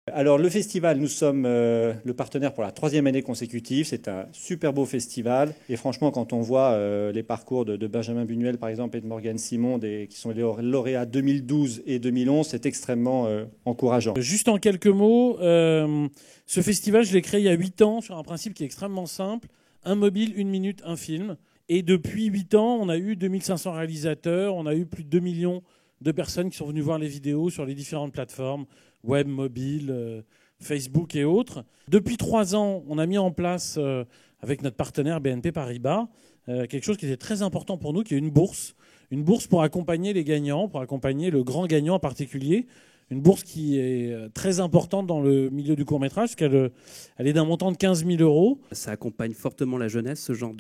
Alors le festival, nous sommes le partenaire pour la troisième année consécutive. C'est un super beau festival. Et franchement, quand on voit les parcours de Benjamin Buñuel, par exemple, et de Morgane Simon, qui sont les lauréats 2012 et 2011, c'est extrêmement encourageant. Juste en quelques mots, ce festival, je l'ai créé il y a 8 ans sur un principe qui est extrêmement simple. Un mobile, une minute, un film. Et depuis 8 ans, on a eu 2500 réalisateurs, on a eu plus de 2 millions de personnes qui sont venues voir les vidéos sur les différentes plateformes, web, mobile, Facebook et autres. Depuis 3 ans, on a mis en place, avec notre partenaire BNP Paribas, quelque chose qui était très important pour nous, qui est une bourse. Une bourse pour accompagner les gagnants, pour accompagner le grand gagnant en particulier. Une bourse qui est très importante dans le milieu du court-métrage, parce qu'elle est d'un montant de 15 000 euros. Ça accompagne fortement la jeunesse, ce genre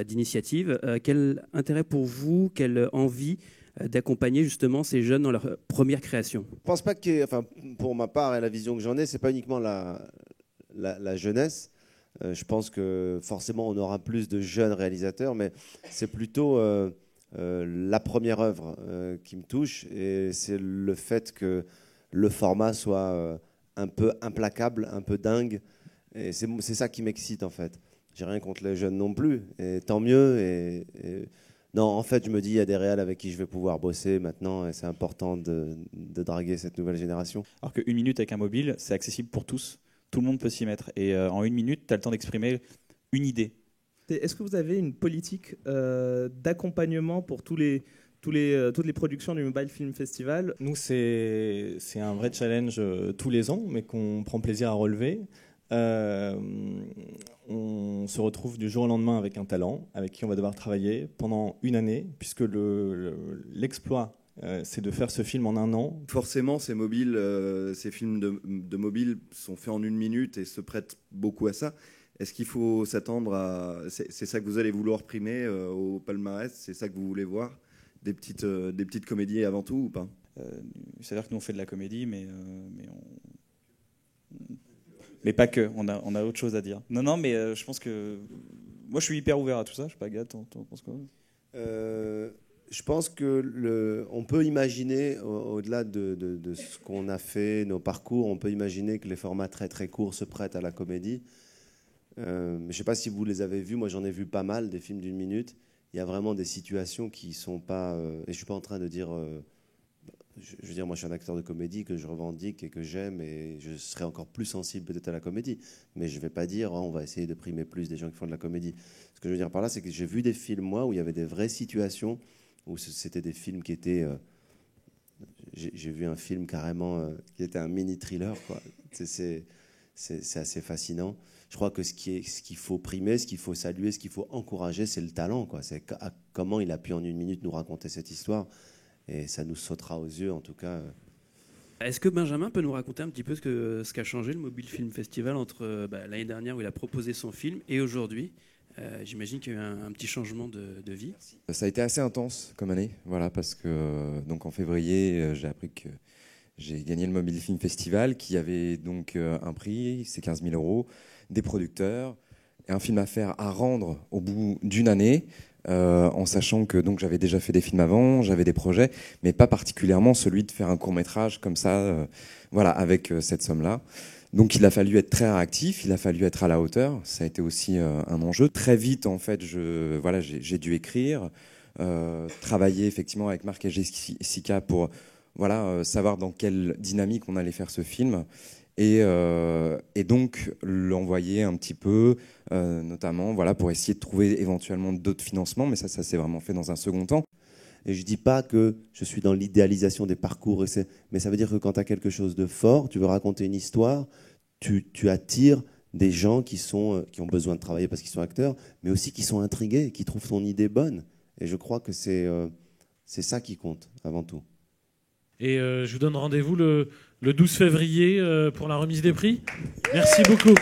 d'initiative. Quel intérêt pour vous, quelle envie d'accompagner justement ces jeunes dans leur première création? Je pense pas que, enfin, pour ma part et la vision que j'en ai, c'est pas uniquement la jeunesse. Je pense que forcément on aura plus de jeunes réalisateurs, mais c'est plutôt la première œuvre qui me touche, et c'est le fait que le format soit un peu implacable, un peu dingue, et c'est ça qui m'excite en fait. J'ai rien contre les jeunes non plus, et tant mieux. Non, en fait, je me dis, il y a des réals avec qui je vais pouvoir bosser maintenant, et c'est important de draguer cette nouvelle génération. Alors qu'une minute avec un mobile, c'est accessible pour tous. Tout le monde peut s'y mettre. Et en une minute, tu as le temps d'exprimer une idée. Est-ce que vous avez une politique d'accompagnement pour toutes les productions du Mobile Film Festival? Nous, c'est un vrai challenge tous les ans, mais qu'on prend plaisir à relever. On se retrouve du jour au lendemain avec un talent avec qui on va devoir travailler pendant une année, puisque l'exploit, c'est de faire ce film en un an. Forcément, ces films de mobile sont faits en une minute et se prêtent beaucoup à ça. Est-ce qu'il faut s'attendre à... C'est ça que vous allez vouloir primer au palmarès? C'est ça que vous voulez voir? Des petites comédies avant tout ou pas? C'est-à-dire que nous, on fait de la comédie, mais pas que. On a autre chose à dire. Non, mais je pense que... Moi, je suis hyper ouvert à tout ça. Je sais pas, Agathe, t'en penses quoi? Je pense qu'on peut imaginer, au-delà de ce qu'on a fait, nos parcours, on peut imaginer que les formats très très courts se prêtent à la comédie. Je ne sais pas si vous les avez vus, moi j'en ai vu pas mal, des films d'une minute. Il y a vraiment des situations qui ne sont pas... et je ne suis pas en train de dire... je veux dire, moi je suis un acteur de comédie que je revendique et que j'aime, et je serai encore plus sensible peut-être à la comédie. Mais je ne vais pas dire, on va essayer de primer plus des gens qui font de la comédie. Ce que je veux dire par là, c'est que j'ai vu des films, moi, où il y avait des vraies situations, où c'était des films qui étaient... j'ai vu un film carrément qui était un mini-thriller, quoi. C'est assez fascinant. Je crois que ce qu'il faut primer, ce qu'il faut saluer, ce qu'il faut encourager, c'est le talent, quoi. C'est comment il a pu en une minute nous raconter cette histoire, et ça nous sautera aux yeux en tout cas. Est-ce que Benjamin peut nous raconter un petit peu ce qu'a changé le Mobile Film Festival entre l'année dernière où il a proposé son film et aujourd'hui? J'imagine qu'il y a eu un petit changement de vie. Ça a été assez intense comme année, voilà, parce que donc en février, j'ai appris que j'ai gagné le Mobile Film Festival, qui avait donc un prix, c'est 15 000 euros, des producteurs, et un film à faire, à rendre au bout d'une année, en sachant que donc j'avais déjà fait des films avant, j'avais des projets, mais pas particulièrement celui de faire un court-métrage comme ça, voilà, avec cette somme-là. Donc il a fallu être très réactif, il a fallu être à la hauteur, ça a été aussi un enjeu. Très vite, en fait, j'ai dû écrire, travailler effectivement avec Marc et Jessica pour savoir dans quelle dynamique on allait faire ce film, et donc l'envoyer un petit peu, notamment pour essayer de trouver éventuellement d'autres financements, mais ça s'est vraiment fait dans un second temps. Et je ne dis pas que je suis dans l'idéalisation des parcours, mais ça veut dire que quand tu as quelque chose de fort, tu veux raconter une histoire, tu attires des gens qui ont besoin de travailler parce qu'ils sont acteurs, mais aussi qui sont intrigués, qui trouvent ton idée bonne. Et je crois que c'est ça qui compte avant tout. Et je vous donne rendez-vous le 12 février pour la remise des prix. Merci beaucoup.